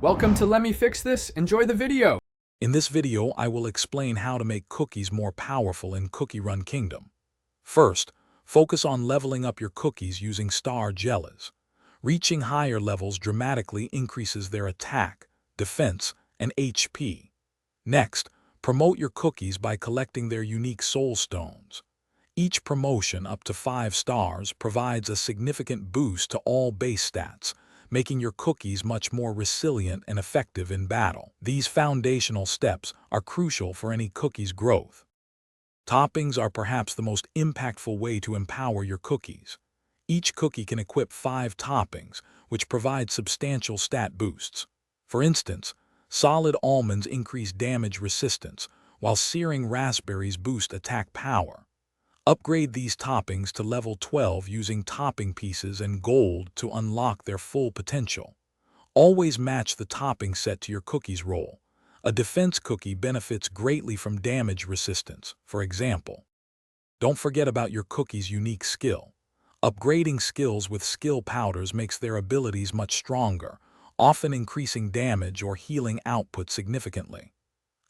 Welcome to Let Me Fix This. Enjoy the video. In this video, I will explain how to make cookies more powerful in Cookie Run Kingdom. First, focus on leveling up your cookies using star jellies. Reaching higher levels dramatically increases their attack, defense, and HP. Next, promote your cookies by collecting their unique soul stones. Each promotion up to 5 stars provides a significant boost to all base stats, making your cookies much more resilient and effective in battle. These foundational steps are crucial for any cookie's growth. Toppings are perhaps the most impactful way to empower your cookies. Each cookie can equip 5 toppings, which provide substantial stat boosts. For instance, solid almonds increase damage resistance, while searing raspberries boost attack power. Upgrade these toppings to level 12 using topping pieces and gold to unlock their full potential. Always match the topping set to your cookie's role. A defense cookie benefits greatly from damage resistance, for example. Don't forget about your cookie's unique skill. Upgrading skills with skill powders makes their abilities much stronger, often increasing damage or healing output significantly.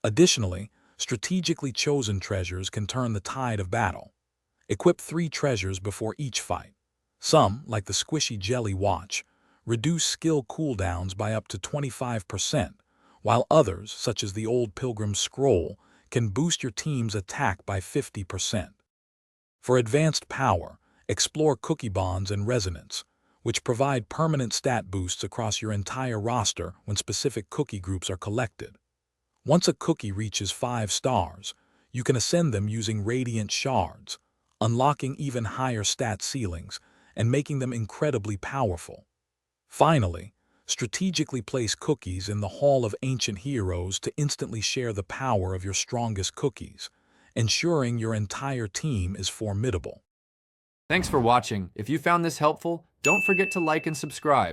Additionally, strategically chosen treasures can turn the tide of battle. Equip 3 treasures before each fight. Some, like the Squishy Jelly Watch, reduce skill cooldowns by up to 25%, while others, such as the Old Pilgrim Scroll, can boost your team's attack by 50%. For advanced power, explore Cookie Bonds and Resonance, which provide permanent stat boosts across your entire roster when specific cookie groups are collected. Once a cookie reaches 5 stars, you can ascend them using Radiant Shards, unlocking even higher stat ceilings and making them incredibly powerful. Finally, strategically place cookies in the Hall of Ancient Heroes to instantly share the power of your strongest cookies, ensuring your entire team is formidable. Thanks for watching. If you found this helpful, don't forget to like and subscribe.